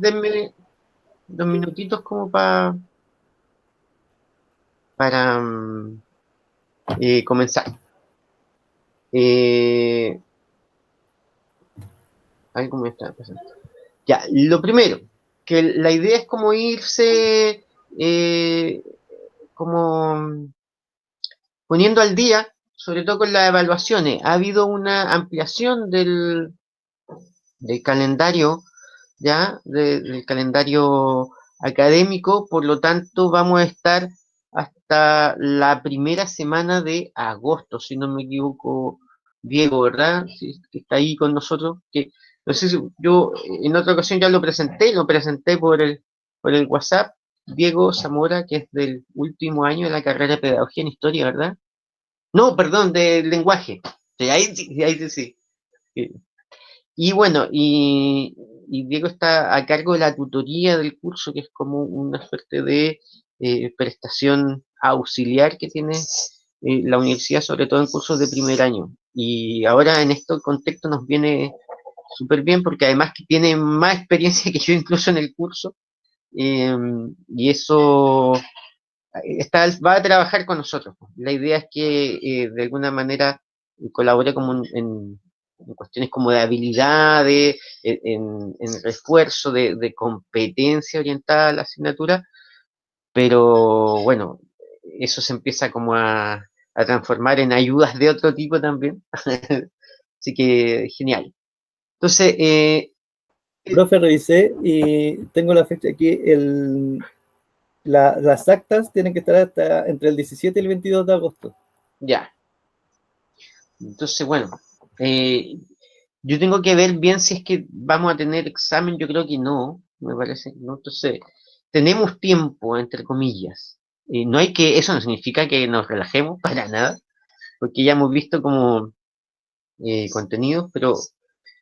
denme 2 minutitos como para comenzar. Eh, Algo me está pasando. Ya, lo primero, que la idea es como irse como poniendo al día, sobre todo con las evaluaciones. Ha habido una ampliación del calendario, ¿ya? Del calendario académico, por lo tanto vamos a estar hasta la primera semana de agosto, si no me equivoco, Diego, ¿verdad? Sí, que está ahí con nosotros, que no sé si yo en otra ocasión ya lo presenté por el WhatsApp, Diego Zamora, que es del último año de la carrera de Pedagogía en Historia, ¿verdad? No, perdón, de lenguaje. Sí, ahí sí, sí. Y bueno, y Diego está a cargo de la tutoría del curso, que es como una suerte de prestación auxiliar que tiene la universidad, sobre todo en cursos de primer año. Y ahora en este contexto nos viene súper bien porque además que tiene más experiencia que yo incluso en el curso, eh, y eso va a trabajar con nosotros. La idea es que de alguna manera colabore como en cuestiones como de habilidades, en refuerzo de competencia orientada a la asignatura, pero bueno, eso se empieza como a transformar en ayudas de otro tipo también. Así que genial. Entonces, Profe, revisé y tengo la fecha aquí. Las actas tienen que estar hasta entre el 17 y el 22 de agosto. ya. Entonces, bueno, eh, yo tengo que ver bien si es que vamos a tener examen, yo creo que no, me parece que no. Entonces, tenemos tiempo, entre comillas. No hay que, eso no significa que nos relajemos para nada, porque ya hemos visto como contenidos, pero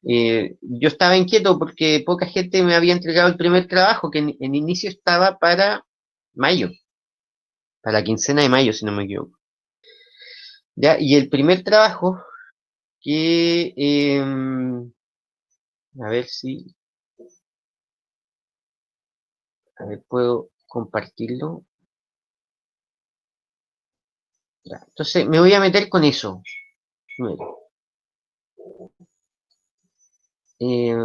yo estaba inquieto porque poca gente me había entregado el primer trabajo, que en inicio estaba para mayo, para la quincena de mayo, si no me equivoco. Ya, y el primer trabajo que, a ver si, a ver, puedo compartirlo. Ya, entonces me voy a meter con eso. Eh, a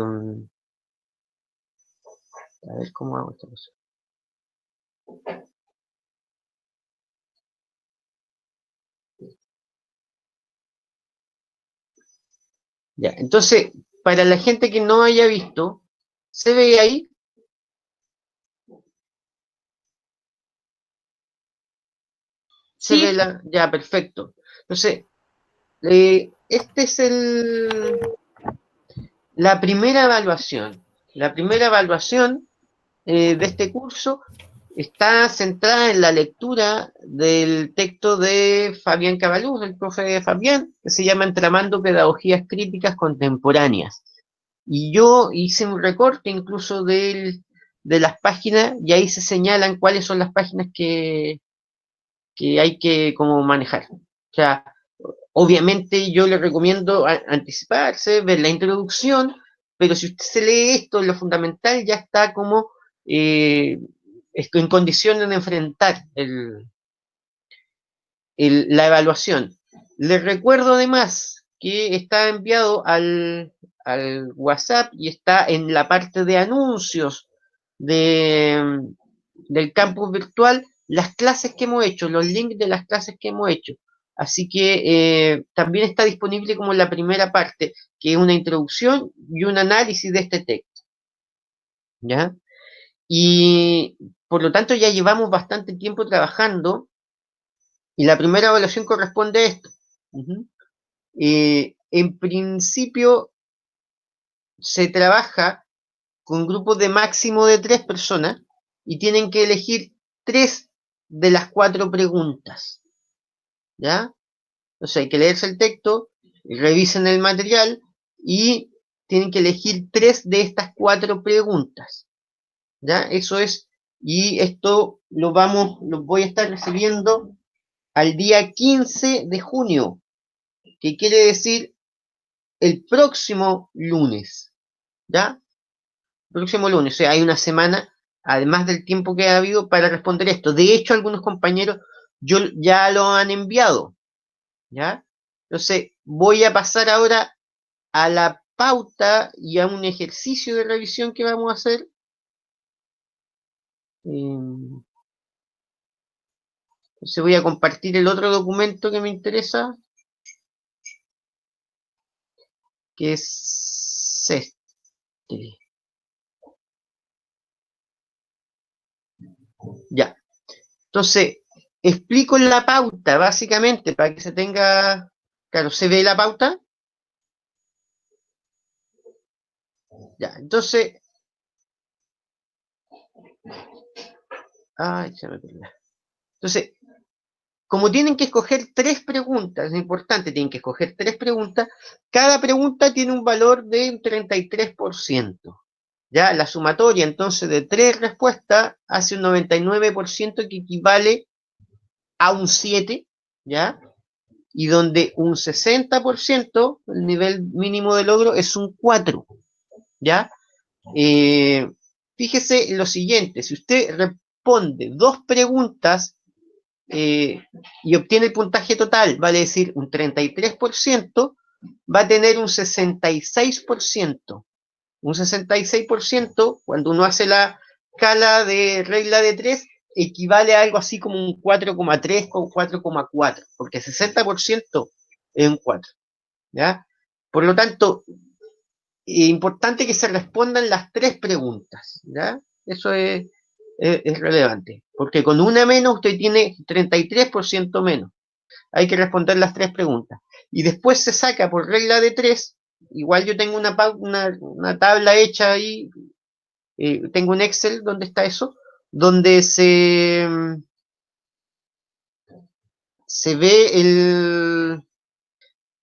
ver cómo hago esta cosa. Ya, entonces, para la gente que no haya visto, ¿se ve ahí? Se ve Sí, la. Ya, perfecto. Entonces, este es la primera evaluación. La primera evaluación de este curso está centrada en la lectura del texto de Fabián Cabaluz, el profe Fabián, que se llama Entramando Pedagogías Críticas Contemporáneas. Y yo hice un recorte incluso de las páginas y ahí se señalan cuáles son las páginas que hay que como manejar. O sea, obviamente yo le recomiendo anticiparse, ver la introducción, pero si usted se lee esto, lo fundamental ya está como eh, en condiciones de enfrentar la evaluación. Les recuerdo además que está enviado al WhatsApp y está en la parte de anuncios de, del campus virtual las clases que hemos hecho, los links de las clases que hemos hecho. Así que también está disponible como la primera parte, que es una introducción y un análisis de este texto. ¿Ya? Y por lo tanto ya llevamos bastante tiempo trabajando y la primera evaluación corresponde a esto. Uh-huh. En principio se trabaja con grupos de máximo de 3 personas y tienen que elegir 3 de las 4 preguntas. ¿Ya? Entonces hay que leerse el texto, revisen el material y tienen que elegir 3 de estas 4 preguntas. ¿Ya? Eso es, y esto lo voy a estar recibiendo al día 15 de junio, que quiere decir el próximo lunes. ¿Ya? próximo lunes. O sea, hay una semana, además del tiempo que ha habido, para responder esto. De hecho, algunos compañeros ya lo han enviado, ¿ya? Entonces, voy a pasar ahora a la pauta y a un ejercicio de revisión que vamos a hacer. Entonces voy a compartir el otro documento que me interesa, que es este. Ya. Entonces, explico la pauta, básicamente, para que se tenga... Claro, ¿se ve la pauta? Ya, entonces... Ay, se me perdió. Entonces, como tienen que escoger tres preguntas, es importante, tienen que escoger tres preguntas, cada pregunta tiene un valor de un 33%. Ya, la sumatoria entonces de tres respuestas hace un 99% que equivale a un 7, ¿ya? Y donde un 60%, el nivel mínimo de logro, es un 4, ¿ya? Eh, Fíjese en lo siguiente, si usted responde dos preguntas y obtiene el puntaje total, vale decir un 33%, va a tener un 66%. Un 66%, cuando uno hace la escala de regla de 3, equivale a algo así como un 4,3 o 4,4, porque 60% es un 4, ¿ya? Por lo tanto, es importante que se respondan las tres preguntas, ¿ya? Eso es relevante, porque con una menos usted tiene 33% menos. Hay que responder las tres preguntas. Y después se saca por regla de 3, igual yo tengo una tabla hecha ahí, tengo un Excel donde está eso, donde se ve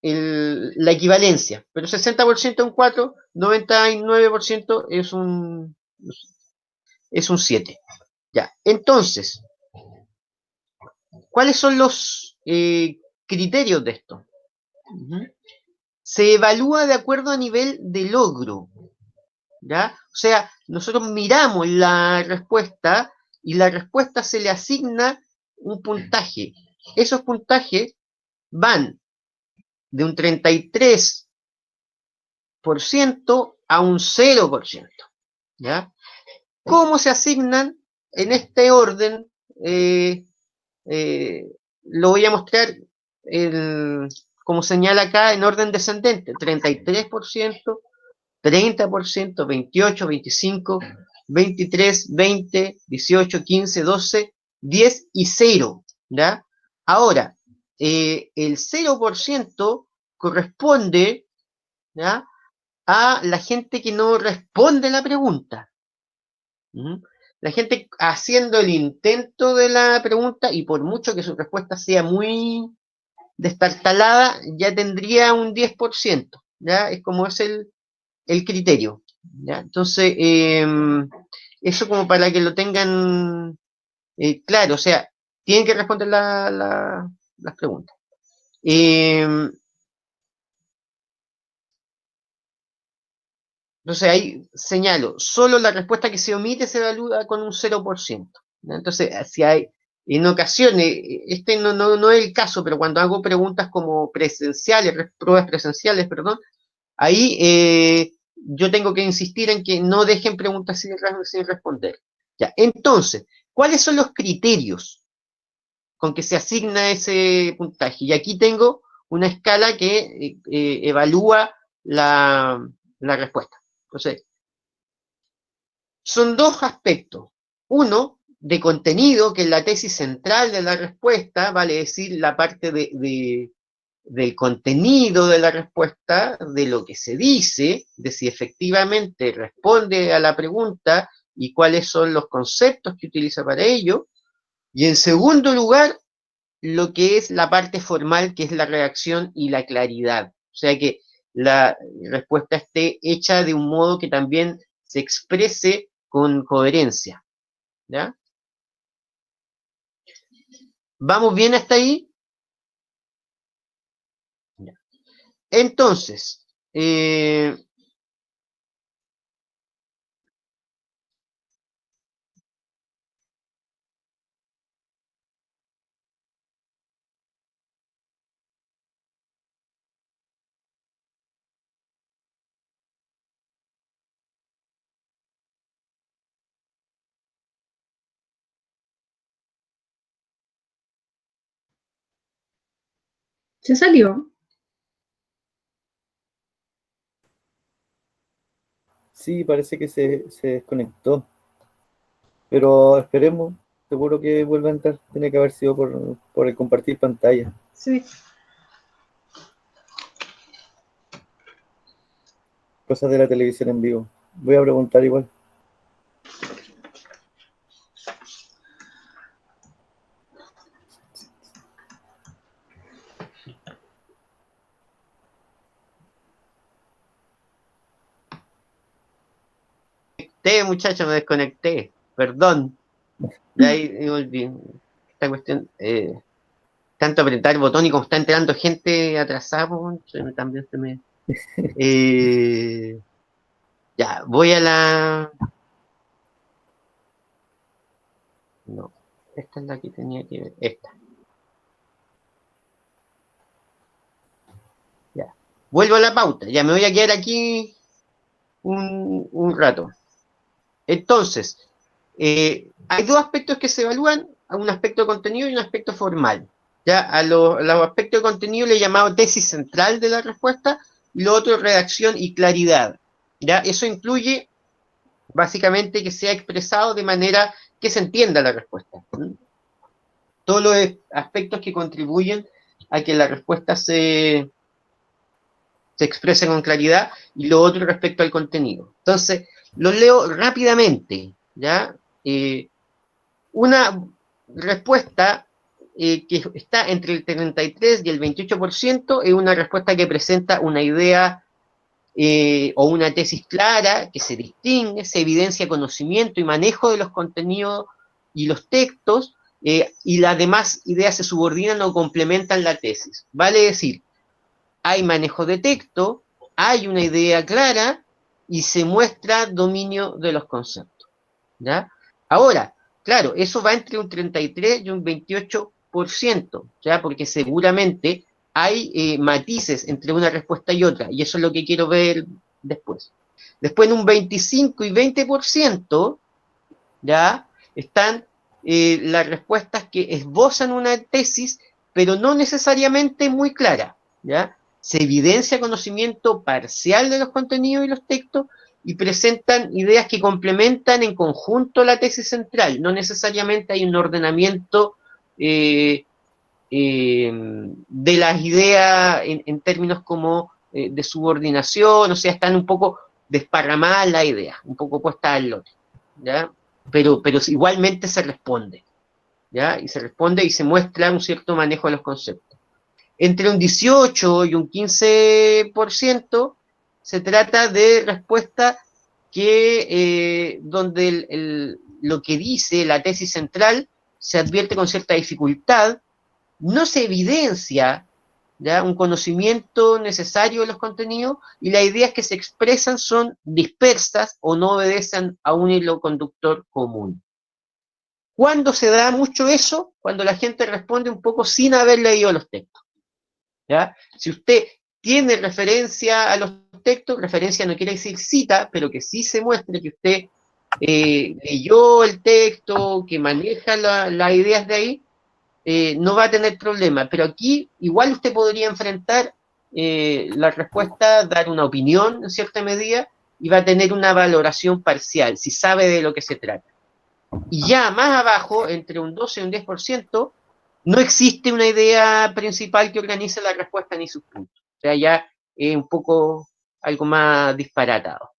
la equivalencia, pero 60% es un 4, 99% es un 7. Ya, entonces, ¿cuáles son los criterios de esto? Se evalúa de acuerdo a nivel de logro, ¿ya? O sea, nosotros miramos la respuesta y la respuesta se le asigna un puntaje. Esos puntajes van de un 33% a un 0%, ¿ya? ¿Cómo se asignan? En este orden, eh, eh, lo voy a mostrar como señala acá, en orden descendente, 33%, 30%, 28, 25, 23, 20, 18, 15, 12, 10 y 0, ¿ya? Ahora, el 0% corresponde, ¿ya?, a la gente que no responde la pregunta. ¿Mm? La gente haciendo el intento de la pregunta y por mucho que su respuesta sea muy destartalada, ya tendría un 10%, ¿ya? Es como es el criterio, ¿ya? Entonces, eso como para que lo tengan claro, o sea, tienen que responder las preguntas. Entonces ahí señalo, solo la respuesta que se omite se evalúa con un 0%, ¿ya? Entonces, si hay, en ocasiones, este no es el caso, pero cuando hago preguntas como presenciales, pruebas presenciales, perdón, ahí yo tengo que insistir en que no dejen preguntas sin responder. Ya, entonces, ¿cuáles son los criterios con que se asigna ese puntaje? Y aquí tengo una escala que evalúa la respuesta. Entonces, son dos aspectos. Uno, de contenido, que es la tesis central de la respuesta, vale decir, la parte del contenido de la respuesta, de lo que se dice, de si efectivamente responde a la pregunta y cuáles son los conceptos que utiliza para ello. Y en segundo lugar, lo que es la parte formal, que es la redacción y la claridad. O sea, que la respuesta esté hecha de un modo que también se exprese con coherencia. ¿Ya? ¿Vamos bien hasta ahí? Ya. Entonces, Se salió. Sí, parece que se desconectó. Pero esperemos, seguro que vuelva a entrar. Tiene que haber sido por el compartir pantalla. Sí. Cosas de la televisión en vivo. Voy a preguntar igual. Muchacho, me desconecté. Perdón. De ahí me volví. Esta cuestión, tanto apretar el botón y como está entrando gente atrasada, también se me... ya, voy a la... No, esta es la que tenía que ver. Esta. Ya. Vuelvo a la pauta. Ya me voy a quedar aquí un rato. Entonces, hay dos aspectos que se evalúan, un aspecto de contenido y un aspecto formal. Ya, a los aspectos de contenido le he llamado tesis central de la respuesta y lo otro redacción y claridad. Ya, eso incluye básicamente que sea expresado de manera que se entienda la respuesta. Todos los aspectos que contribuyen a que la respuesta se exprese con claridad y lo otro respecto al contenido. Entonces, los leo rápidamente, ¿ya? Una respuesta que está entre el 33 y el 28% es una respuesta que presenta una idea o una tesis clara, que se distingue, se evidencia conocimiento y manejo de los contenidos y los textos, y las demás ideas se subordinan o complementan la tesis. Vale decir, hay manejo de texto, hay una idea clara y se muestra dominio de los conceptos. ¿Ya? Ahora, claro, eso va entre un 33 y un 28%, ¿ya? Porque seguramente hay matices entre una respuesta y otra, y eso es lo que quiero ver después. Después en un 25 y 20%, ¿ya? Están las respuestas que esbozan una tesis, pero no necesariamente muy clara, ¿ya? Se evidencia conocimiento parcial de los contenidos y los textos y presentan ideas que complementan en conjunto la tesis central. No necesariamente hay un ordenamiento de las ideas en términos como de subordinación, o sea, están un poco desparramadas las ideas, un poco puestas al lote, ¿ya? Pero igualmente se responde, ¿ya? Y se responde y se muestra un cierto manejo de los conceptos. Entre un 18 y un 15% se trata de respuesta que donde lo que dice la tesis central se advierte con cierta dificultad, no se evidencia, ¿ya?, un conocimiento necesario de los contenidos y las ideas que se expresan son dispersas o no obedecen a un hilo conductor común. ¿Cuándo se da mucho eso? Cuando la gente responde un poco sin haber leído los textos, ¿ya? Si usted tiene referencia a los textos, referencia no quiere decir cita, pero que sí se muestre que usted leyó el texto, que maneja las ideas de ahí, no va a tener problema. Pero aquí igual usted podría enfrentar la respuesta, dar una opinión en cierta medida y va a tener una valoración parcial, si sabe de lo que se trata. Y ya más abajo, entre un 12 y un 10%, no existe una idea principal que organice la respuesta ni sus puntos. O sea, ya es un poco algo más disparatado.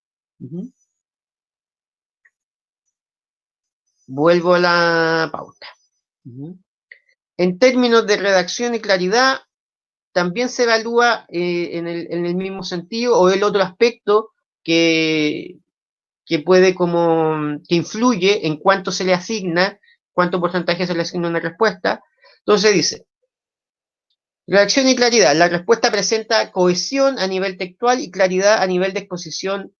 Vuelvo a la pauta. En términos de redacción y claridad, también se evalúa en el mismo sentido, o el otro aspecto que puede que influye en cuánto se le asigna, cuánto porcentaje se le asigna a una respuesta. Entonces dice, redacción y claridad. La respuesta presenta cohesión a nivel textual y claridad a nivel de exposición.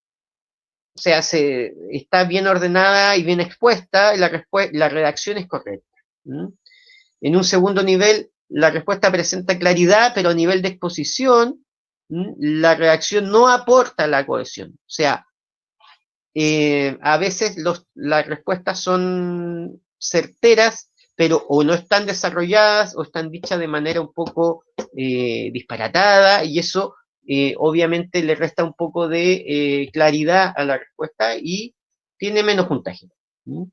O sea, está bien ordenada y bien expuesta, y la redacción es correcta. En un segundo nivel, la respuesta presenta claridad, pero a nivel de exposición, la redacción no aporta la cohesión. O sea, a veces las respuestas son certeras, pero o no están desarrolladas o están dichas de manera un poco disparatada, y eso obviamente le resta un poco de claridad a la respuesta y tiene menos puntaje. ¿Mm?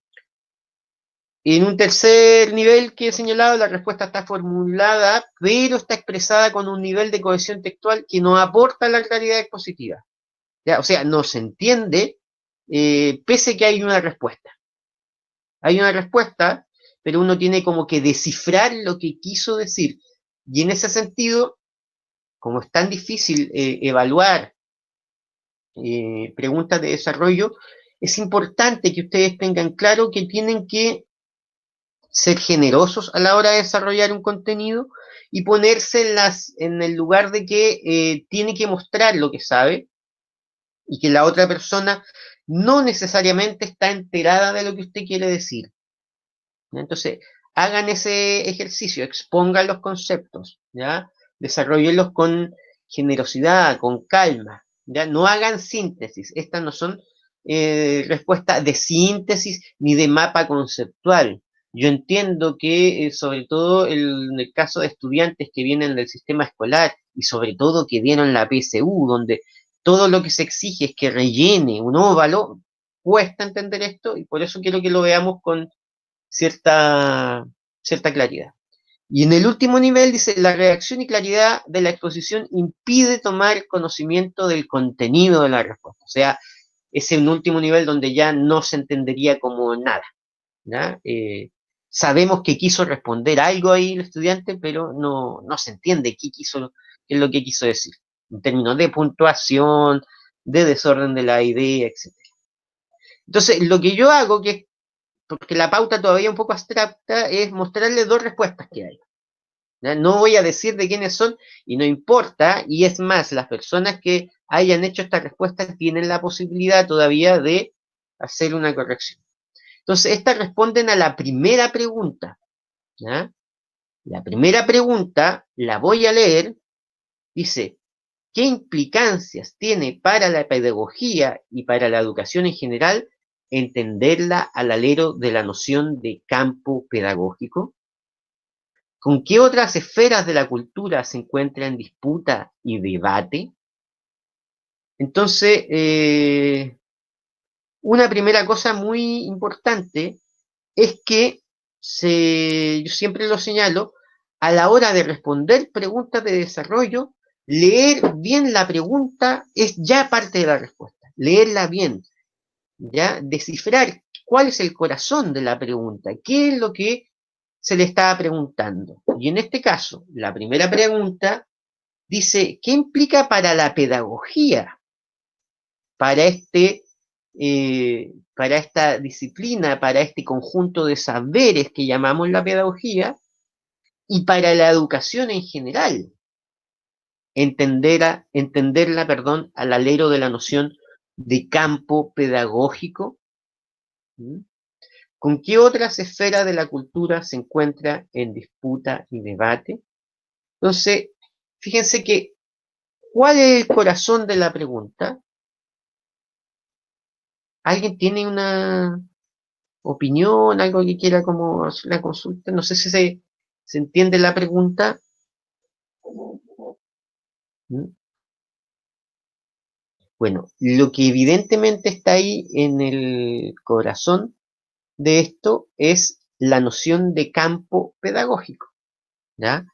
En un tercer nivel que he señalado, la respuesta está formulada, pero está expresada con un nivel de cohesión textual que no aporta la claridad expositiva. ¿Ya? O sea, no se entiende, pese que hay una respuesta. Hay una respuesta, pero uno tiene como que descifrar lo que quiso decir. Y en ese sentido, como es tan difícil evaluar preguntas de desarrollo, es importante que ustedes tengan claro que tienen que ser generosos a la hora de desarrollar un contenido y ponerse en el lugar de que tiene que mostrar lo que sabe y que la otra persona no necesariamente está enterada de lo que usted quiere decir. Entonces, hagan ese ejercicio, expongan los conceptos, ¿ya? Desarrollenlos con generosidad, con calma, ¿ya? No hagan síntesis. Estas no son respuestas de síntesis ni de mapa conceptual. Yo entiendo que, sobre todo en el caso de estudiantes que vienen del sistema escolar y sobre todo que vieron la PSU, donde todo lo que se exige es que rellene un óvalo, cuesta entender esto y por eso quiero que lo veamos con cierta, cierta claridad. Y en el último nivel dice, la redacción y claridad de la exposición impide tomar conocimiento del contenido de la respuesta. O sea, es un último nivel donde ya no se entendería como nada. ¿Ya? Sabemos que quiso responder algo ahí el estudiante, pero no se entiende qué es lo que quiso decir, en términos de puntuación, de desorden de la idea, etc. Entonces, lo que yo hago, que es porque la pauta todavía un poco abstracta, es mostrarle dos respuestas que hay. ¿Ya? No voy a decir de quiénes son y no importa, y es más, las personas que hayan hecho esta respuesta tienen la posibilidad todavía de hacer una corrección. Entonces, estas responden a la primera pregunta. ¿Ya? La primera pregunta, la voy a leer, dice, ¿qué implicancias tiene para la pedagogía y para la educación en general entenderla al alero de la noción de campo pedagógico? ¿Con qué otras esferas de la cultura se encuentra en disputa y debate? Entonces, una primera cosa muy importante es que yo siempre lo señalo, a la hora de responder preguntas de desarrollo, leer bien la pregunta es ya parte de la respuesta. Leerla bien, ¿ya? Descifrar cuál es el corazón de la pregunta, qué es lo que se le estaba preguntando. Y en este caso, la primera pregunta dice, ¿qué implica para la pedagogía, para para esta disciplina, para este conjunto de saberes que llamamos la pedagogía, y para la educación en general? Entenderla, perdón, al alero de la noción de campo pedagógico. ¿Mm? ¿Con qué otras esferas de la cultura se encuentra en disputa y debate? Entonces, fíjense que, ¿cuál es el corazón de la pregunta? ¿Alguien tiene una opinión, algo que quiera como hacer una consulta? No sé si se entiende la pregunta. ¿Mm? Bueno, lo que evidentemente está ahí en el corazón de esto es la noción de campo pedagógico, ¿ya?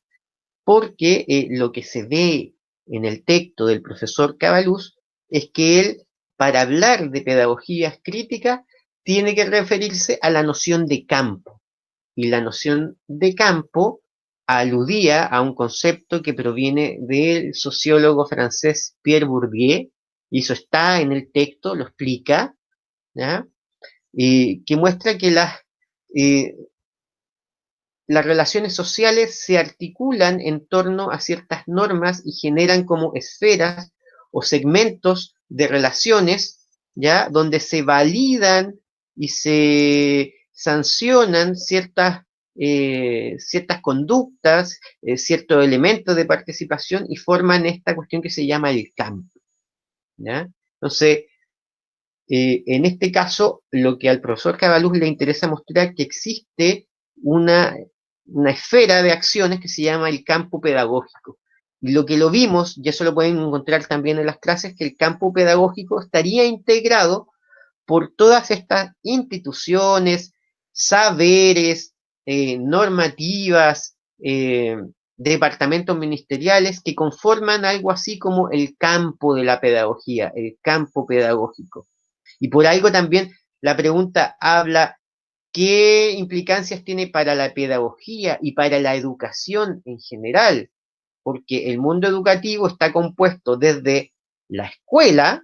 Porque lo que se ve en el texto del profesor Cabalús es que él, para hablar de pedagogías críticas, tiene que referirse a la noción de campo. Y la noción de campo aludía a un concepto que proviene del sociólogo francés Pierre Bourdieu, y eso está en el texto, lo explica, ¿ya? Que muestra que eh, las relaciones sociales se articulan en torno a ciertas normas y generan como esferas o segmentos de relaciones, ¿ya? Donde se validan y se sancionan ciertas conductas, ciertos elementos de participación y forman esta cuestión que se llama el campo, ¿ya? Entonces, en este caso, lo que al profesor Cabaluz le interesa mostrar que existe una esfera de acciones que se llama el campo pedagógico. Y lo que lo vimos, y eso lo pueden encontrar también en las clases, que el campo pedagógico estaría integrado por todas estas instituciones, saberes, normativas, departamentos ministeriales que conforman algo así como el campo de la pedagogía, el campo pedagógico. Y por algo también la pregunta habla qué implicancias tiene para la pedagogía y para la educación en general, porque el mundo educativo está compuesto desde la escuela,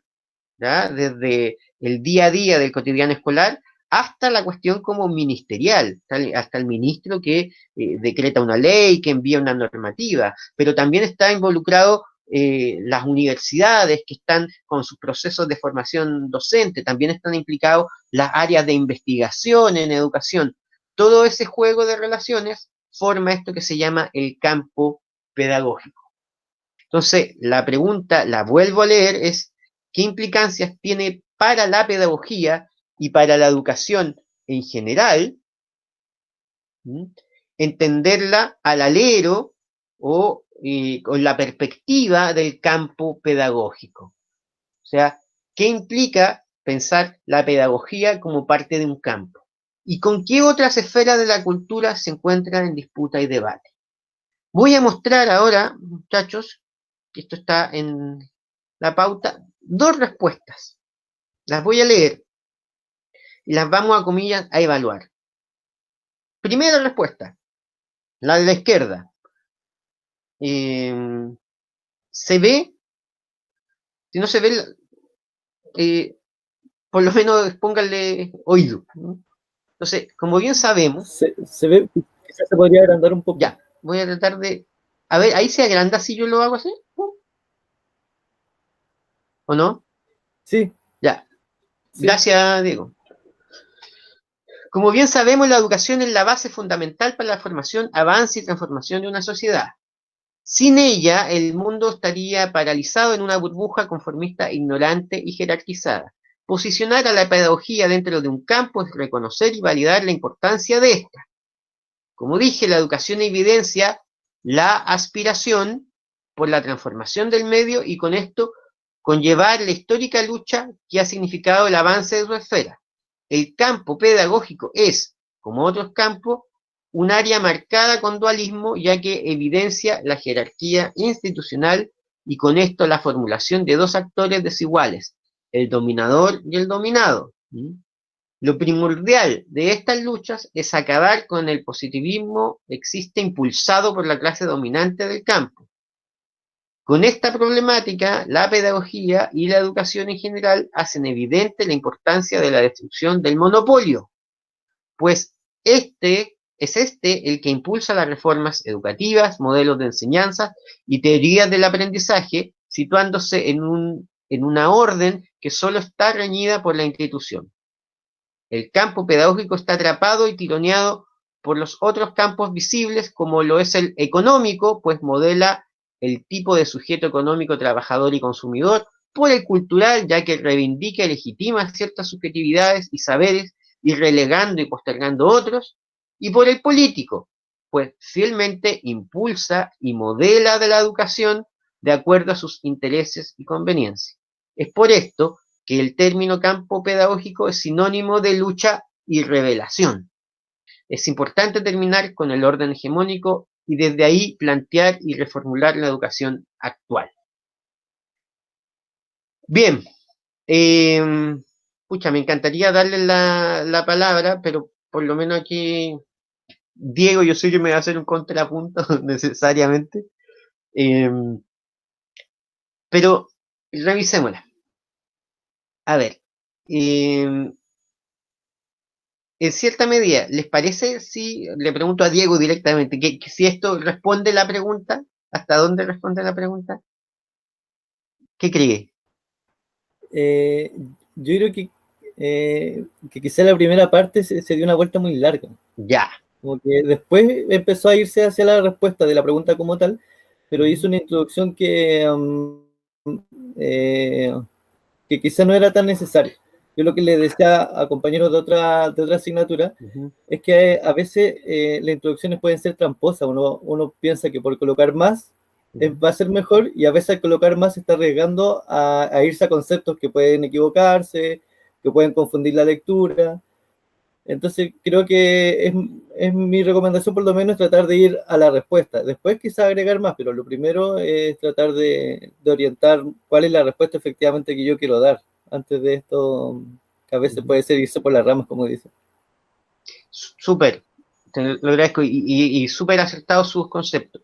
¿ya? Desde el día a día del cotidiano escolar hasta la cuestión como ministerial, hasta el ministro que decreta una ley, que envía una normativa, pero también está involucrado las universidades que están con sus procesos de formación docente, también están implicados las áreas de investigación en educación. Todo ese juego de relaciones forma esto que se llama el campo pedagógico. Entonces, la pregunta, la vuelvo a leer, es ¿qué implicancias tiene para la pedagogía y para la educación en general entenderla al alero o con la perspectiva del campo pedagógico? O sea, ¿qué implica pensar la pedagogía como parte de un campo? ¿Y con qué otras esferas de la cultura se encuentran en disputa y debate? Voy a mostrar ahora, muchachos, que esto está en la pauta, dos respuestas. Las voy a leer y las vamos a comillas a evaluar. Primera respuesta, la de la izquierda. Se ve, si no se ve, por lo menos pónganle oído. Entonces, como bien sabemos... Se ve, quizás se podría agrandar un poco. Ya, voy a tratar de... A ver, ahí se agranda si yo lo hago así. ¿O no? Sí. Ya. Sí. Gracias, Diego. Como bien sabemos, la educación es la base fundamental para la formación, avance y transformación de una sociedad. Sin ella, el mundo estaría paralizado en una burbuja conformista, ignorante y jerarquizada. Posicionar a la pedagogía dentro de un campo es reconocer y validar la importancia de esta. Como dije, la educación evidencia la aspiración por la transformación del medio y con esto conllevar la histórica lucha que ha significado el avance de su esfera. El campo pedagógico es, como otros campos, un área marcada con dualismo, ya que evidencia la jerarquía institucional y con esto la formulación de dos actores desiguales, el dominador y el dominado. Lo primordial de estas luchas es acabar con el positivismo existe impulsado por la clase dominante del campo. Con esta problemática, la pedagogía y la educación en general hacen evidente la importancia de la destrucción del monopolio, pues este es el que impulsa las reformas educativas, modelos de enseñanza y teorías del aprendizaje, situándose en una orden que solo está reñida por la institución. El campo pedagógico está atrapado y tironeado por los otros campos visibles, como lo es el económico, pues modela el tipo de sujeto económico, trabajador y consumidor, por el cultural, ya que reivindica y legitima ciertas subjetividades y saberes, y relegando y postergando otros, y por el político, pues fielmente impulsa y modela de la educación de acuerdo a sus intereses y conveniencias. Es por esto que el término campo pedagógico es sinónimo de lucha y revelación. Es importante terminar con el orden hegemónico y desde ahí plantear y reformular la educación actual. Bien, me encantaría darle la palabra, pero por lo menos aquí, Diego, yo sé que me va a hacer un contrapunto necesariamente, pero revisémosla. A ver, en cierta medida, ¿les parece si le pregunto a Diego directamente que si esto responde la pregunta? ¿Hasta dónde responde la pregunta? ¿Qué cree? Yo creo que quizá la primera parte se dio una vuelta muy larga. Ya. Como que después empezó a irse hacia la respuesta de la pregunta como tal, pero hizo una introducción que quizá no era tan necesaria. Yo lo que le decía a compañeros de otra asignatura Ujú, es que a veces las introducciones pueden ser tramposas. Uno piensa que por colocar más ujú. va a ser mejor y a veces al colocar más se está arriesgando a irse a conceptos que pueden equivocarse, que pueden confundir la lectura. Entonces creo que es mi recomendación por lo menos tratar de ir a la respuesta. Después quizá agregar más, pero lo primero es tratar de orientar cuál es la respuesta efectivamente que yo quiero dar. Antes de esto, que a veces Ujú. puede ser irse por las ramas, como dice. Súper, te lo agradezco y súper acertados sus conceptos.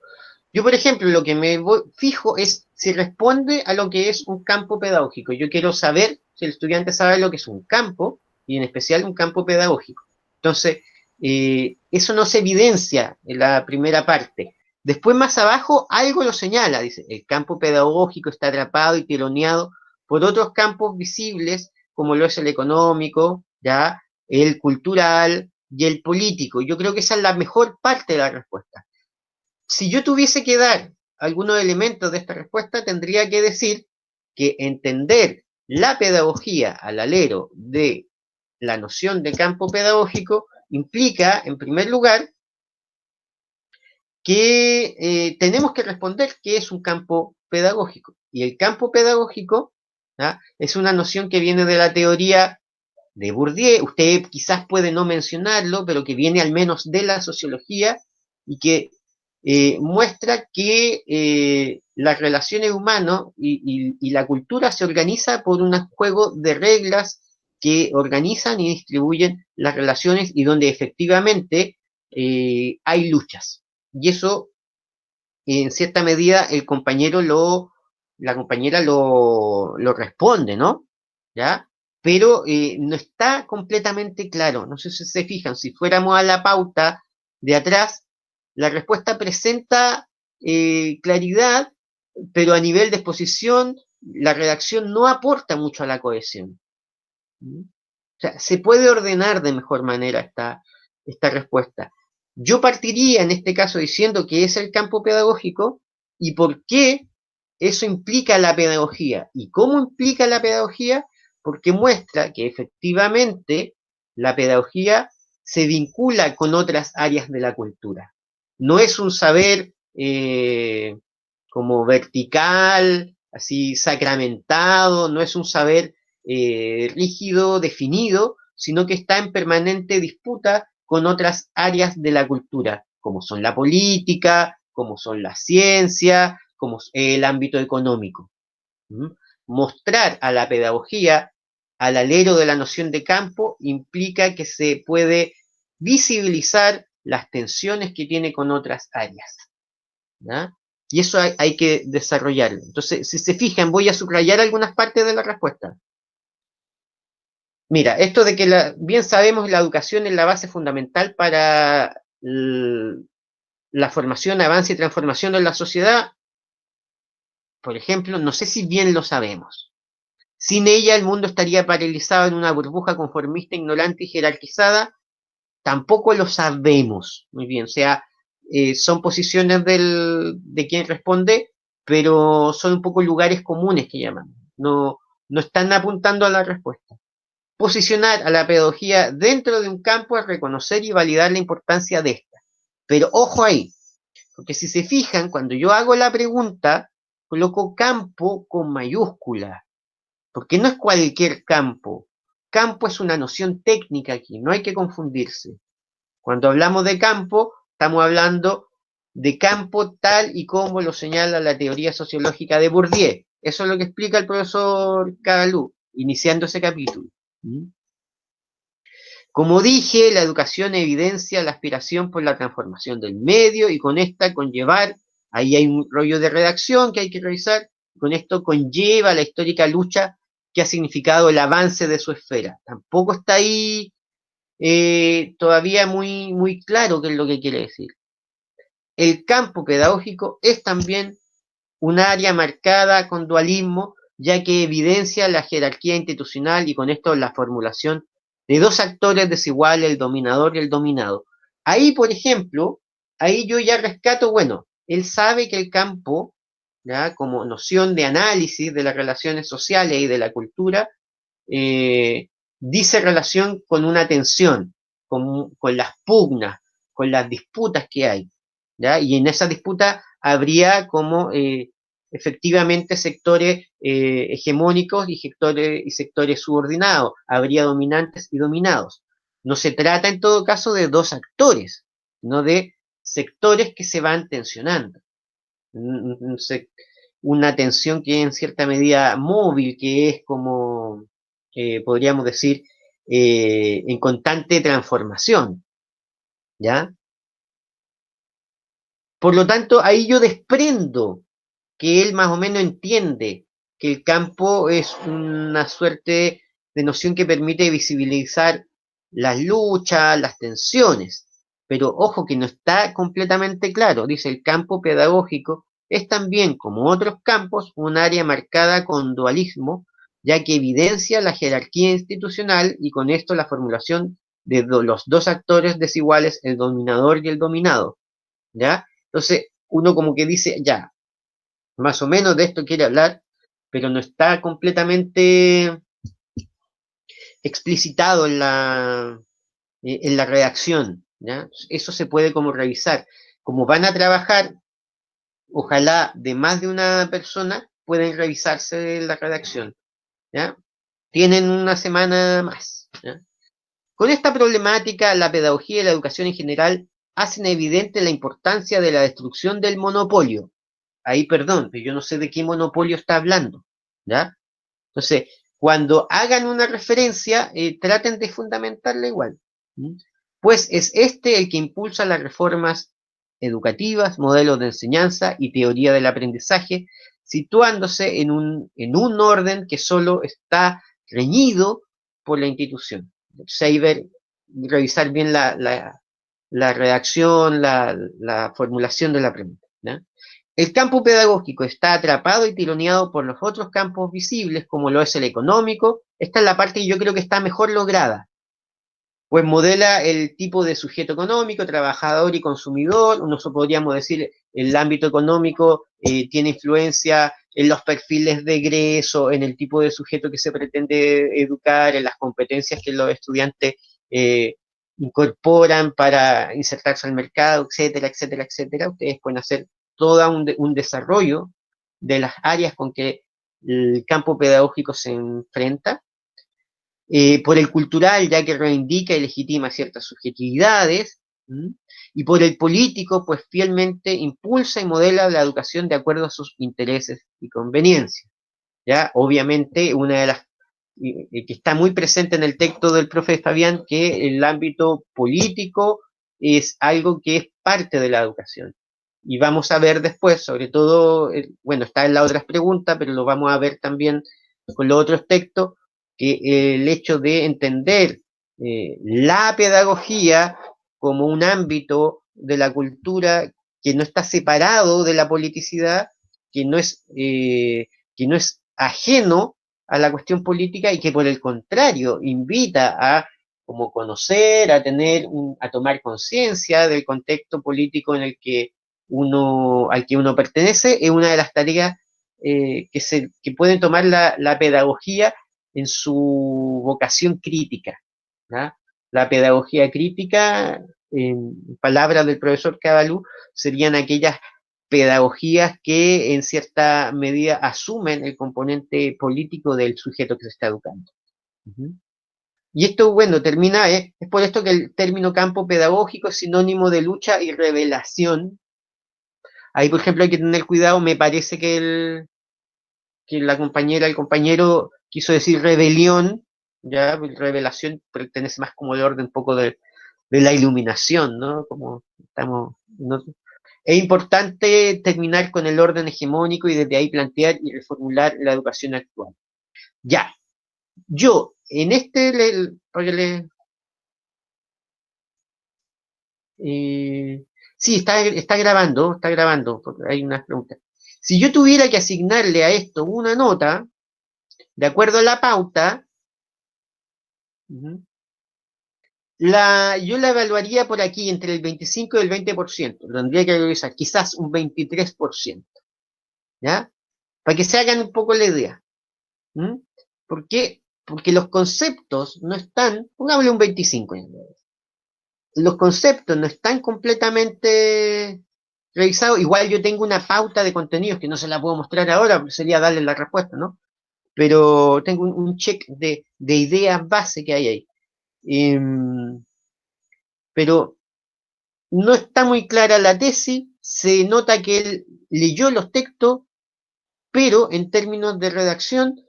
Yo, por ejemplo, lo que fijo es si responde a lo que es un campo pedagógico. Yo quiero saber si el estudiante sabe lo que es un campo y en especial un campo pedagógico. Entonces, eso no se evidencia en la primera parte. Después, más abajo, algo lo señala. Dice, el campo pedagógico está atrapado y tironeado por otros campos visibles, como lo es el económico, ya, el cultural y el político. Yo creo que esa es la mejor parte de la respuesta. Si yo tuviese que dar algunos elementos de esta respuesta, tendría que decir que entender la pedagogía al alero de la noción de campo pedagógico implica, en primer lugar, que tenemos que responder qué es un campo pedagógico. Y el campo pedagógico, ¿ah?, es una noción que viene de la teoría de Bourdieu. Usted quizás puede no mencionarlo, pero que viene al menos de la sociología y que muestra que las relaciones humanas y la cultura se organiza por un juego de reglas que organizan y distribuyen las relaciones y donde efectivamente hay luchas. Y eso, en cierta medida, la compañera lo responde, ¿no? ¿Ya? Pero no está completamente claro. No sé si se fijan, si fuéramos a la pauta de atrás, la respuesta presenta claridad, pero a nivel de exposición, la redacción no aporta mucho a la cohesión. ¿Mm? O sea, se puede ordenar de mejor manera esta respuesta. Yo partiría en este caso diciendo que es el campo pedagógico y por qué eso implica la pedagogía. ¿Y cómo implica la pedagogía? Porque muestra que efectivamente la pedagogía se vincula con otras áreas de la cultura. No es un saber como vertical, así sacramentado, no es un saber rígido, definido, sino que está en permanente disputa con otras áreas de la cultura, como son la política, como son la ciencia, como el ámbito económico. ¿Mm? Mostrar a la pedagogía al alero de la noción de campo implica que se puede visibilizar las tensiones que tiene con otras áreas. ¿Ya? Y eso hay que desarrollarlo. Entonces, si se fijan, voy a subrayar algunas partes de la respuesta. Mira, esto de que bien sabemos la educación es la base fundamental para la formación, avance y transformación de la sociedad, por ejemplo, no sé si bien lo sabemos. Sin ella el mundo estaría paralizado en una burbuja conformista, ignorante y jerarquizada. Tampoco lo sabemos muy bien. O sea, son posiciones de quien responde, pero son un poco lugares comunes que llaman. No, no están apuntando a la respuesta. Posicionar a la pedagogía dentro de un campo es reconocer y validar la importancia de esta. Pero ojo ahí, porque si se fijan, cuando yo hago la pregunta, coloco campo con mayúscula, porque no es cualquier campo. Campo es una noción técnica aquí, no hay que confundirse. Cuando hablamos de campo, estamos hablando de campo tal y como lo señala la teoría sociológica de Bourdieu. Eso es lo que explica el profesor Cagalú, iniciando ese capítulo. ¿Mm? Como dije, la educación evidencia la aspiración por la transformación del medio y con esta conllevar, ahí hay un rollo de redacción que hay que revisar, con esto conlleva la histórica lucha que ha significado el avance de su esfera. Tampoco está ahí todavía muy claro qué es lo que quiere decir. El campo pedagógico es también un área marcada con dualismo, ya que evidencia la jerarquía institucional y con esto la formulación de dos actores desiguales, el dominador y el dominado. Ahí, por ejemplo, ahí yo ya rescato, bueno, él sabe que el campo, ¿ya?, como noción de análisis de las relaciones sociales y de la cultura, dice relación con una tensión, con las pugnas, con las disputas que hay, ¿ya? Y en esa disputa habría como efectivamente sectores hegemónicos y sectores subordinados, habría dominantes y dominados. No se trata en todo caso de dos actores, no de sectores que se van tensionando. Una tensión que es en cierta medida móvil, que es como, podríamos decir, en constante transformación, ¿ya? Por lo tanto, ahí yo desprendo que él más o menos entiende que el campo es una suerte de noción que permite visibilizar las luchas, las tensiones, pero ojo que no está completamente claro. Dice, el campo pedagógico es también, como otros campos, un área marcada con dualismo, ya que evidencia la jerarquía institucional y con esto la formulación de los dos actores desiguales, el dominador y el dominado, ¿ya? Entonces, uno como que dice, ya, más o menos de esto quiere hablar, pero no está completamente explicitado en la redacción, ¿ya? Eso se puede como revisar. Como van a trabajar, ojalá de más de una persona, pueden revisarse la redacción, ¿ya? Tienen una semana más, ¿ya? Con esta problemática, la pedagogía y la educación en general hacen evidente la importancia de la destrucción del monopolio. Ahí, perdón, pero yo no sé de qué monopolio está hablando, ¿ya? Entonces, cuando hagan una referencia, traten de fundamentarla igual. Pues es este el que impulsa las reformas educativas, modelos de enseñanza y teoría del aprendizaje, situándose en un orden que solo está reñido por la institución. Seiber, revisar bien la redacción, la formulación de la pregunta, ¿ya? El campo pedagógico está atrapado y tironeado por los otros campos visibles, como lo es el económico. Esta es la parte que yo creo que está mejor lograda, pues modela el tipo de sujeto económico, trabajador y consumidor. Nosotros podríamos decir, el ámbito económico tiene influencia en los perfiles de egreso, en el tipo de sujeto que se pretende educar, en las competencias que los estudiantes eh, incorporan para insertarse al mercado, etcétera, etcétera, etcétera. Ustedes pueden hacer todo un desarrollo de las áreas con que el campo pedagógico se enfrenta, por el cultural, ya que reivindica y legitima ciertas subjetividades, ¿m? Y por el político, pues fielmente impulsa y modela la educación de acuerdo a sus intereses y conveniencias. ¿Ya? Obviamente, una de las que está muy presente en el texto del profe Fabián, que el ámbito político es algo que es parte de la educación. Y vamos a ver después, sobre todo, bueno, está en las otras preguntas, pero lo vamos a ver también con los otros textos, que el hecho de entender la pedagogía como un ámbito de la cultura que no está separado de la politicidad, que no es ajeno a la cuestión política y que por el contrario invita a como conocer, a tomar conciencia del contexto político al que uno pertenece, es una de las tareas que puede tomar la pedagogía en su vocación crítica, ¿ya? La pedagogía crítica, en palabras del profesor Cabalú, serían aquellas pedagogías que en cierta medida asumen el componente político del sujeto que se está educando. Y esto, bueno, termina, es por esto que el término campo pedagógico es sinónimo de lucha y revelación. Ahí, por ejemplo, hay que tener cuidado, me parece que la compañera, el compañero quiso decir rebelión, ya, revelación pertenece más como el orden un poco de la iluminación, ¿no? Como estamos, ¿no? Es importante terminar con el orden hegemónico y desde ahí plantear y reformular la educación actual. Ya, yo en sí, está grabando, porque hay unas preguntas. Si yo tuviera que asignarle a esto una nota, de acuerdo a la pauta, yo la evaluaría por aquí entre el 25 y el 20%. Tendría que revisar, quizás un 23%, ¿ya? Para que se hagan un poco la idea. ¿Mm? ¿Por qué? porque los conceptos no están, pongámosle un 25, los conceptos no están completamente revisados. Igual yo tengo una pauta de contenidos que no se la puedo mostrar ahora, sería darle la respuesta, ¿no? Pero tengo un check de ideas base que hay ahí. Pero no está muy clara la tesis, se nota que él leyó los textos, pero en términos de redacción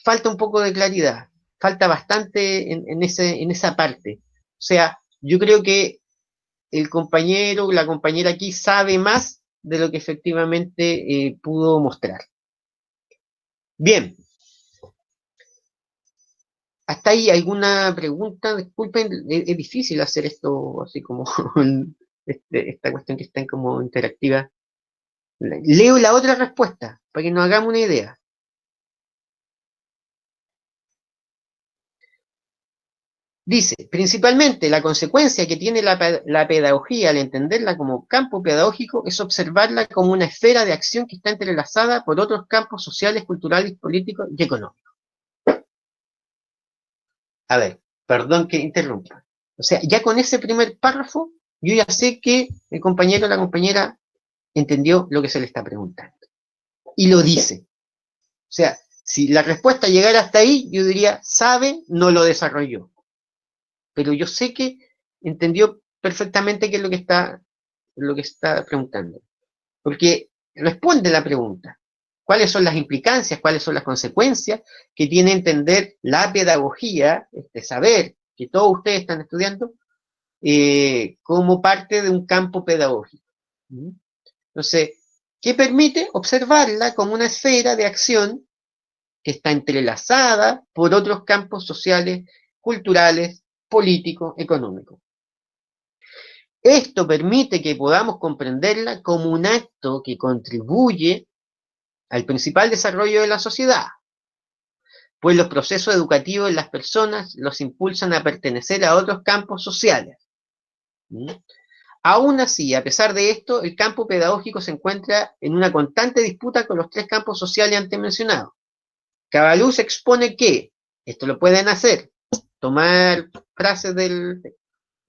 falta un poco de claridad, falta bastante en esa parte. O sea, yo creo que el compañero, la compañera aquí sabe más de lo que efectivamente pudo mostrar. Bien. ¿Hasta ahí alguna pregunta? Disculpen, es difícil hacer esto así como esta cuestión que está como interactiva. Leo la otra respuesta para que nos hagamos una idea. Dice, principalmente la consecuencia que tiene la pedagogía al entenderla como campo pedagógico es observarla como una esfera de acción que está entrelazada por otros campos sociales, culturales, políticos y económicos. A ver, perdón que interrumpa. O sea, ya con ese primer párrafo, yo ya sé que el compañero o la compañera entendió lo que se le está preguntando. Y lo dice. O sea, si la respuesta llegara hasta ahí, yo diría, sabe, no lo desarrolló. Pero yo sé que entendió perfectamente qué es lo que está preguntando. Porque responde la pregunta. ¿Cuáles son las implicancias, cuáles son las consecuencias que tiene entender la pedagogía, este saber que todos ustedes están estudiando, como parte de un campo pedagógico? Entonces, ¿qué permite? Observarla como una esfera de acción que está entrelazada por otros campos sociales, culturales, políticos, económicos. Esto permite que podamos comprenderla como un acto que contribuye al principal desarrollo de la sociedad, pues los procesos educativos en las personas los impulsan a pertenecer a otros campos sociales. Aún así, a pesar de esto, el campo pedagógico se encuentra en una constante disputa con los tres campos sociales antes mencionados. Cabaluz expone que, esto lo pueden hacer, tomar frases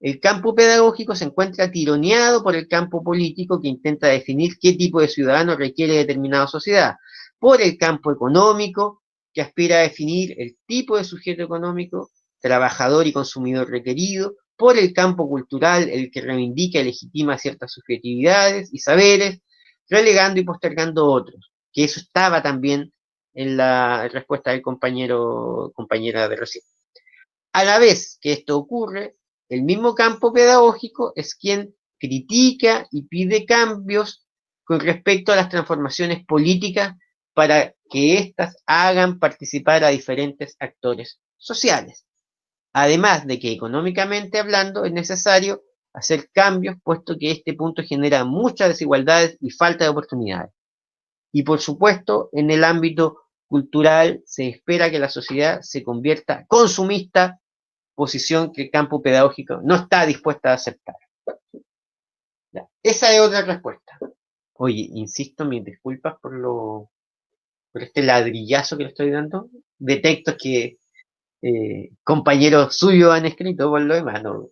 el campo pedagógico se encuentra tironeado por el campo político que intenta definir qué tipo de ciudadano requiere determinada sociedad, por el campo económico que aspira a definir el tipo de sujeto económico, trabajador y consumidor requerido, por el campo cultural el que reivindica y legitima ciertas subjetividades y saberes, relegando y postergando otros, que eso estaba también en la respuesta del compañera de recién. A la vez que esto ocurre, el mismo campo pedagógico es quien critica y pide cambios con respecto a las transformaciones políticas para que éstas hagan participar a diferentes actores sociales. Además de que económicamente hablando es necesario hacer cambios, puesto que este punto genera muchas desigualdades y falta de oportunidades. Y por supuesto, en el ámbito cultural se espera que la sociedad se convierta consumista, posición que el campo pedagógico no está dispuesta a aceptar. Ya. Esa es otra respuesta. Oye, insisto, mis disculpas por este ladrillazo que le estoy dando de textos que compañeros suyos han escrito por lo demás, ¿no?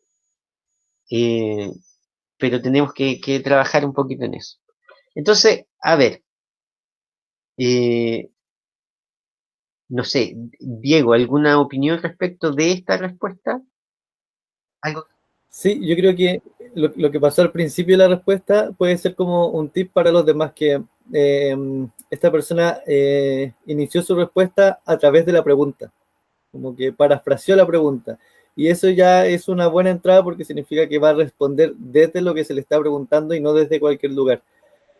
Pero tenemos que trabajar un poquito en eso. Entonces, a ver, no sé, Diego, ¿alguna opinión respecto de esta respuesta? ¿Algo? Sí, yo creo que lo que pasó al principio de la respuesta puede ser como un tip para los demás, que esta persona inició su respuesta a través de la pregunta, como que parafraseó la pregunta. Y eso ya es una buena entrada porque significa que va a responder desde lo que se le está preguntando y no desde cualquier lugar.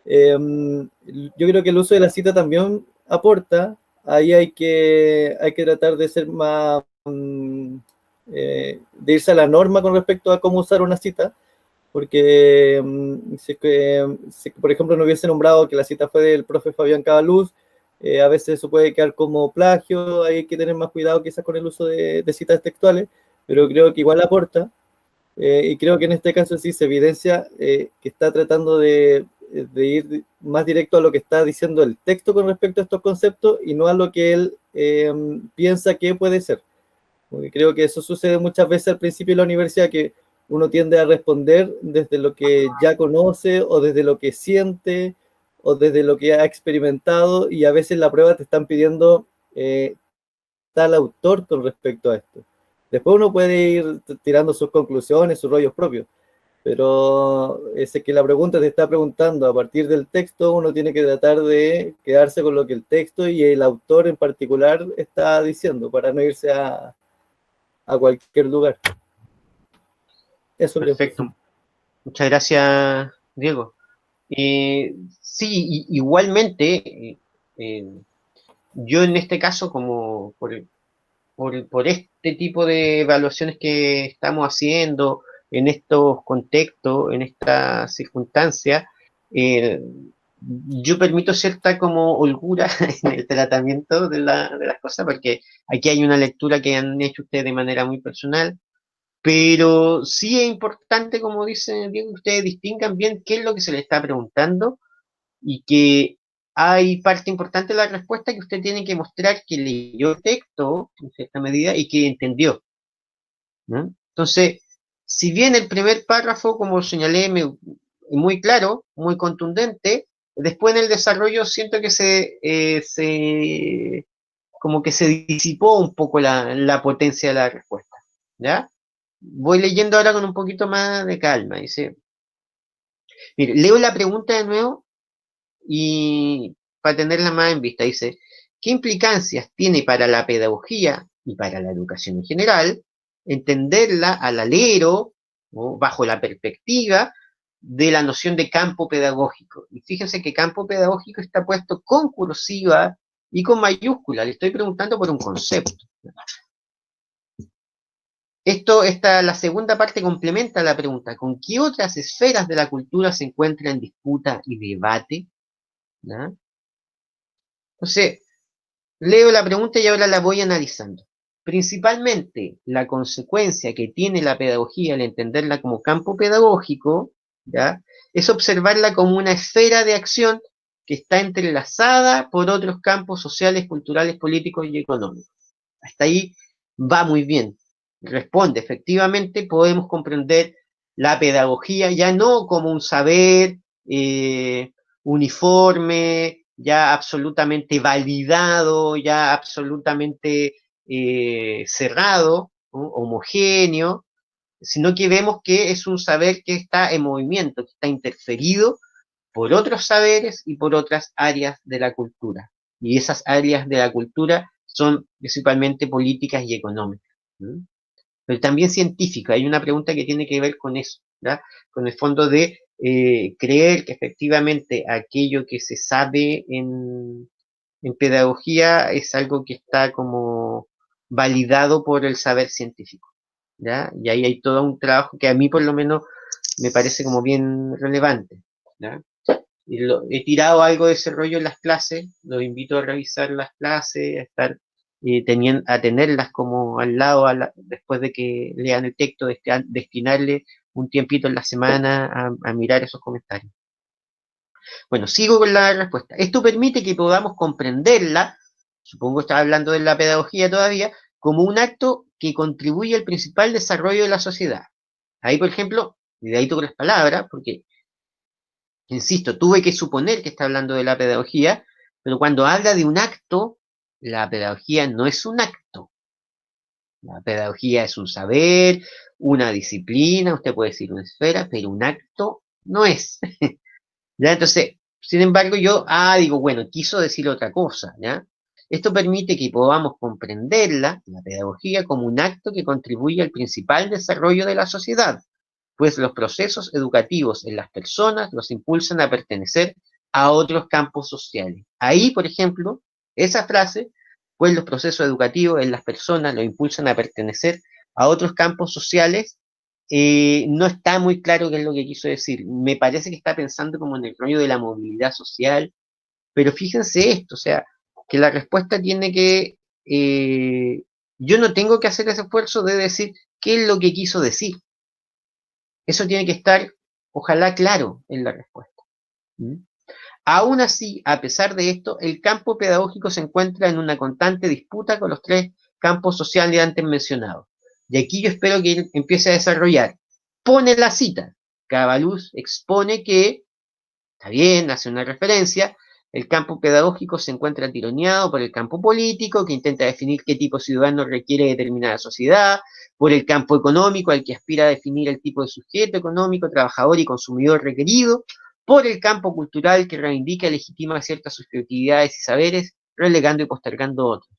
Yo creo que el uso de la cita también aporta. Ahí hay que tratar de ser más, de irse a la norma con respecto a cómo usar una cita, porque si, por ejemplo, no hubiese nombrado que la cita fue del profe Fabián Cabaluz, a veces eso puede quedar como plagio, hay que tener más cuidado quizás con el uso de citas textuales, pero creo que igual aporta. Y creo que en este caso sí se evidencia que está tratando de de ir más directo a lo que está diciendo el texto con respecto a estos conceptos y no a lo que él piensa que puede ser. Porque creo que eso sucede muchas veces al principio de la universidad, que uno tiende a responder desde lo que ya conoce o desde lo que siente o desde lo que ha experimentado, y a veces la prueba te están pidiendo tal autor con respecto a esto. Después uno puede ir tirando sus conclusiones, sus rollos propios, pero es que la pregunta te está preguntando a partir del texto, uno tiene que tratar de quedarse con lo que el texto y el autor en particular está diciendo para no irse a cualquier lugar. Eso creo. Perfecto. Muchas gracias, Diego. Sí, igualmente, yo en este caso, como por este tipo de evaluaciones que estamos haciendo en estos contextos, en estas circunstancias, eh, yo permito cierta como holgura en el tratamiento de las cosas, porque aquí hay una lectura que han hecho ustedes de manera muy personal, pero sí es importante, como dice Diego, que ustedes distingan bien qué es lo que se les está preguntando y que hay parte importante de la respuesta que usted tiene que mostrar que leyó el texto en cierta medida y que entendió, ¿no? Entonces, si bien el primer párrafo, como señalé, muy claro, muy contundente, después en el desarrollo siento que como que se disipó un poco la potencia de la respuesta, ¿ya? Voy leyendo ahora con un poquito más de calma. Dice, mire, leo la pregunta de nuevo y para tenerla más en vista, dice, ¿qué implicancias tiene para la pedagogía y para la educación en general entenderla al alero o bajo la perspectiva de la noción de campo pedagógico? Y fíjense que campo pedagógico está puesto con cursiva y con mayúscula. Le estoy preguntando por un concepto. La segunda parte complementa la pregunta. ¿Con qué otras esferas de la cultura se encuentra en disputa y debate? ¿Ya? Entonces, leo la pregunta y ahora la voy analizando. Principalmente, la consecuencia que tiene la pedagogía al entenderla como campo pedagógico, ¿ya? Es observarla como una esfera de acción que está entrelazada por otros campos sociales, culturales, políticos y económicos. Hasta ahí va muy bien. Responde, efectivamente, podemos comprender la pedagogía ya no como un saber uniforme, ya absolutamente validado, ya absolutamente cerrado, ¿no? Homogéneo, sino que vemos que es un saber que está en movimiento, que está interferido por otros saberes y por otras áreas de la cultura. Y esas áreas de la cultura son principalmente políticas y económicas, ¿no? Pero también científica. Hay una pregunta que tiene que ver con eso, ¿ya? Con el fondo de creer que efectivamente aquello que se sabe en pedagogía es algo que está como validado por el saber científico, ¿ya? Y ahí hay todo un trabajo que a mí por lo menos me parece como bien relevante, ¿ya? He tirado algo de ese rollo en las clases, los invito a revisar las clases, a estar a tenerlas como al lado después de que lean el texto, destinarle un tiempito en la semana a mirar esos comentarios. Bueno, sigo con la respuesta. Esto permite que podamos comprenderla, supongo que estaba hablando de la pedagogía todavía, como un acto que contribuye al principal desarrollo de la sociedad. Ahí, por ejemplo, y de ahí toco las palabras, porque insisto, tuve que suponer que está hablando de la pedagogía, pero cuando habla de un acto, la pedagogía no es un acto. La pedagogía es un saber, una disciplina, usted puede decir una esfera, pero un acto no es. ¿Ya? Entonces, sin embargo, digo, bueno, quiso decir otra cosa, ¿ya? Esto permite que podamos comprenderla, la pedagogía, como un acto que contribuye al principal desarrollo de la sociedad, pues los procesos educativos en las personas los impulsan a pertenecer a otros campos sociales. Ahí, por ejemplo, esa frase, pues los procesos educativos en las personas los impulsan a pertenecer a otros campos sociales, no está muy claro qué es lo que quiso decir. Me parece que está pensando como en el rollo de la movilidad social, pero fíjense esto, o sea, que la respuesta tiene yo no tengo que hacer ese esfuerzo de decir qué es lo que quiso decir. Eso tiene que estar, ojalá, claro en la respuesta. ¿Mm? Aún así, a pesar de esto, el campo pedagógico se encuentra en una constante disputa con los tres campos sociales antes mencionados. Y aquí yo espero que él empiece a desarrollar. Pone la cita. Cabaluz expone que, está bien, hace una referencia, el campo pedagógico se encuentra tironeado por el campo político, que intenta definir qué tipo de ciudadano requiere determinada sociedad, por el campo económico, al que aspira a definir el tipo de sujeto económico, trabajador y consumidor requerido, por el campo cultural, que reivindica y legitima ciertas subjetividades y saberes, relegando y postergando otros.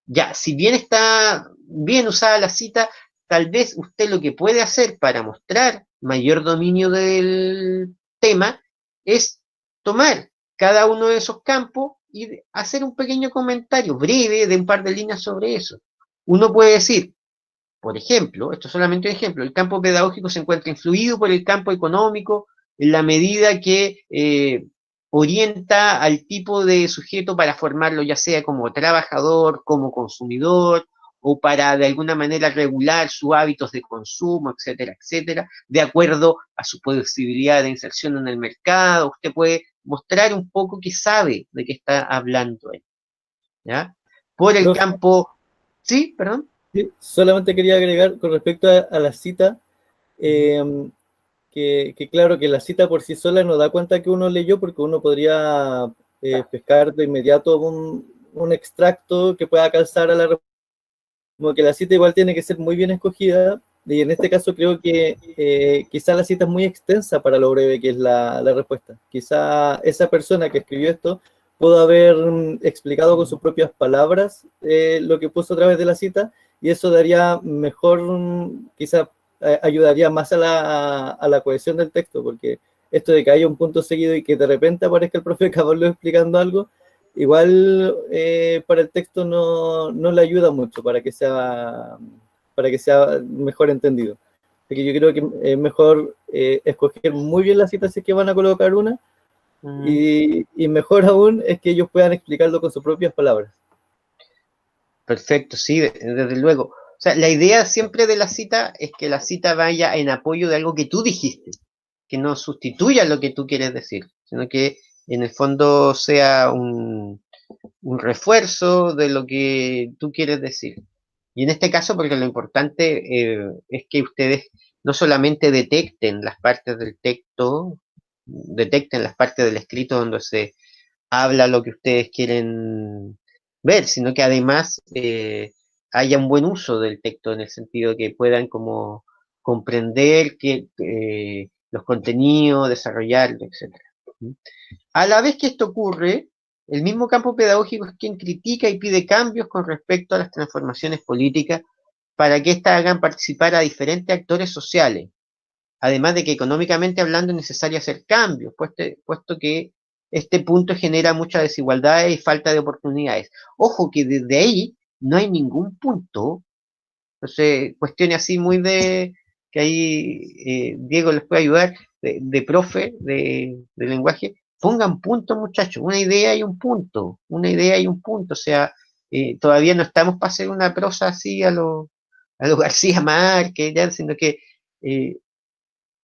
Ya, si bien está bien usada la cita, tal vez usted lo que puede hacer para mostrar mayor dominio del tema es tomar cada uno de esos campos y hacer un pequeño comentario breve de un par de líneas sobre eso. Uno puede decir, por ejemplo, esto es solamente un ejemplo, el campo pedagógico se encuentra influido por el campo económico en la medida que orienta al tipo de sujeto para formarlo ya sea como trabajador, como consumidor, o para de alguna manera regular sus hábitos de consumo, etcétera, etcétera, de acuerdo a su posibilidad de inserción en el mercado. Usted puede mostrar un poco que sabe de qué está hablando él, ¿ya? Por el Profe, campo, ¿sí? Perdón. sí, solamente quería agregar con respecto a la cita, eh, que claro, que la cita por sí sola no da cuenta que uno leyó, porque uno podría pescar de inmediato un extracto que pueda calzar a la respuesta. Como que la cita igual tiene que ser muy bien escogida, y en este caso creo que quizá la cita es muy extensa para lo breve que es la respuesta. Quizá esa persona que escribió esto pudo haber explicado con sus propias palabras lo que puso a través de la cita, y eso daría mejor, quizá ayudaría más a la cohesión del texto, porque esto de que haya un punto seguido y que de repente aparezca el profe Caballo explicando algo, igual para el texto no le ayuda mucho para que sea mejor entendido. Porque yo creo que es mejor escoger muy bien las citas si es que van a colocar una, Mm. y mejor aún es que ellos puedan explicarlo con sus propias palabras. Perfecto, sí, desde luego. O sea, la idea siempre de la cita es que la cita vaya en apoyo de algo que tú dijiste, que no sustituya lo que tú quieres decir, sino que en el fondo sea un refuerzo de lo que tú quieres decir. Y en este caso, porque lo importante es que ustedes no solamente detecten las partes del texto, detecten las partes del escrito donde se habla lo que ustedes quieren ver, sino que además haya un buen uso del texto en el sentido que puedan como comprender los contenidos, desarrollarlo, etcétera. A la vez que esto ocurre, el mismo campo pedagógico es quien critica y pide cambios con respecto a las transformaciones políticas para que éstas hagan participar a diferentes actores sociales, además de que económicamente hablando es necesario hacer cambios, puesto que este punto genera muchas desigualdades y falta de oportunidades. Ojo que desde ahí no hay ningún punto, entonces cuestiones así muy de, que ahí Diego les puede ayudar, de profe, de lenguaje, pongan punto muchachos, una idea y un punto, una idea y un punto, o sea, todavía no estamos para hacer una prosa así a lo García Márquez, ya, sino que eh,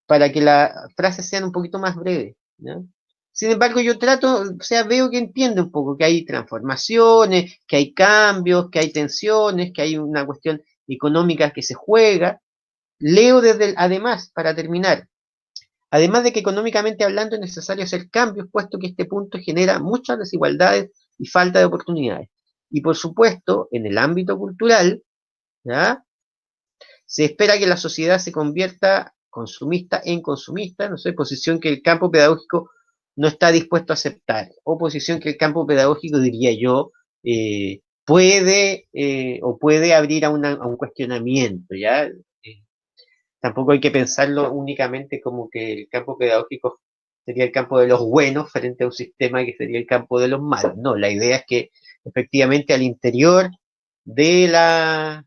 para que las frases sean un poquito más breves, ¿no? Sin embargo, yo trato, o sea, veo que entiende un poco que hay transformaciones, que hay cambios, que hay tensiones, que hay una cuestión económica que se juega. Leo además, para terminar, además de que económicamente hablando es necesario hacer cambios, puesto que este punto genera muchas desigualdades y falta de oportunidades. Y por supuesto, en el ámbito cultural, ¿ya? Se espera que la sociedad se convierta consumista en consumista, no sé, posición que el campo pedagógico no está dispuesto a aceptar, o posición que el campo pedagógico, diría yo, puede o puede abrir a un cuestionamiento, ¿ya? Tampoco hay que pensarlo únicamente como que el campo pedagógico sería el campo de los buenos frente a un sistema que sería el campo de los malos. No, la idea es que efectivamente al interior de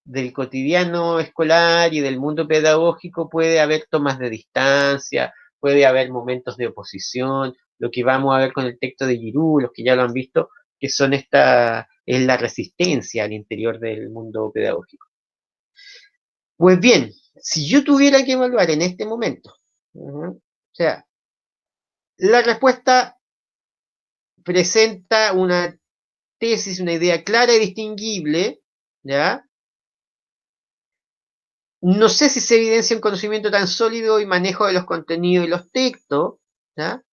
del cotidiano escolar y del mundo pedagógico puede haber tomas de distancia, puede haber momentos de oposición, lo que vamos a ver con el texto de Giroux, los que ya lo han visto, que son es la resistencia al interior del mundo pedagógico. Pues bien, si yo tuviera que evaluar en este momento, o sea, La respuesta presenta una tesis, una idea clara y distinguible, ¿ya? No sé si se evidencia un conocimiento tan sólido y manejo de los contenidos y los textos, ¿ya?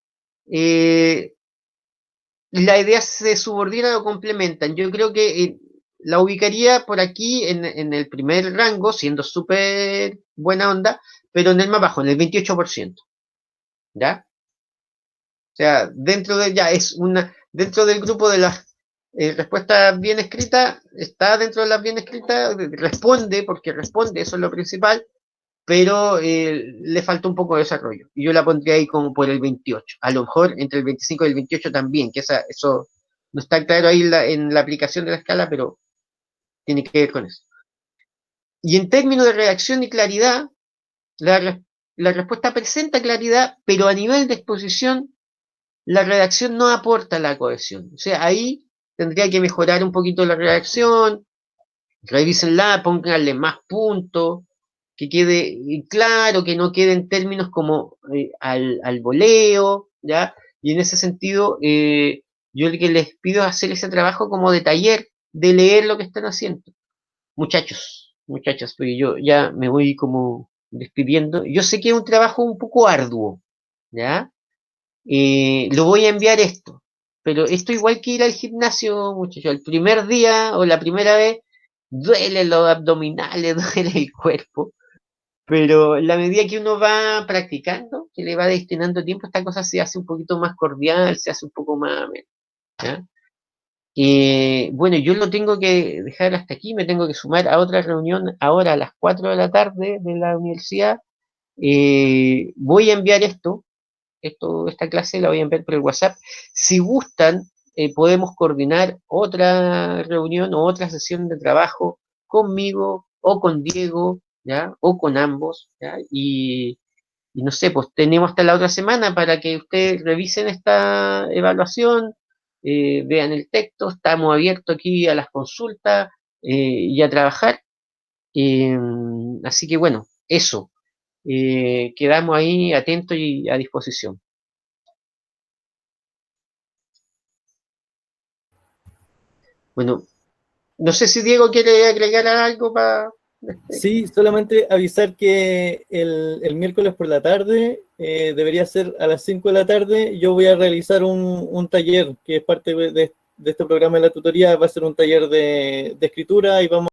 La idea se subordina o complementan. Yo creo que la ubicaría por aquí en el primer rango, siendo súper buena onda, pero en el más bajo, en el 28%, ¿ya? O sea, dentro del grupo de las respuestas bien escritas, está dentro de las bien escritas, responde, porque responde, eso es lo principal, pero le falta un poco de desarrollo. Y yo la pondría ahí como por el 28. A lo mejor entre el 25 y el 28 también, que eso no está claro ahí en la aplicación de la escala, pero tiene que ver con eso. Y en términos de redacción y claridad, la respuesta presenta claridad, pero a nivel de exposición, la redacción no aporta la cohesión. O sea, ahí tendría que mejorar un poquito la redacción, revísenla, pónganle más puntos, que quede claro, que no queden términos como al voleo, ¿ya? Y en ese sentido, yo lo que les pido es hacer ese trabajo como de taller, de leer lo que están haciendo. Muchachos, muchachas, pues yo ya me voy como despidiendo. Yo sé que es un trabajo un poco arduo, ¿ya? Lo voy a enviar esto, pero esto igual que ir al gimnasio, muchachos, el primer día o la primera vez, duele los abdominales, duele el cuerpo, pero la medida que uno va practicando, que le va destinando tiempo, esta cosa se hace un poquito más cordial, se hace un poco más ameno, ¿ya? Bueno, yo lo tengo que dejar hasta aquí, me tengo que sumar a otra reunión ahora a las 4 de la tarde de la universidad. Voy a enviar esta clase la voy a enviar por el WhatsApp. Si gustan, podemos coordinar otra reunión o otra sesión de trabajo conmigo o con Diego, ¿ya? O con ambos, ¿ya? Y no sé, pues tenemos hasta la otra semana para que ustedes revisen esta evaluación, vean el texto, estamos abiertos aquí a las consultas y a trabajar. Así que bueno, eso. Quedamos ahí atentos y a disposición. Bueno, no sé si Diego quiere agregar algo para... Sí, solamente avisar que el miércoles por la tarde, debería ser a las 5 de la tarde, yo voy a realizar un taller que es parte de este programa de la tutoría, va a ser un taller de escritura y vamos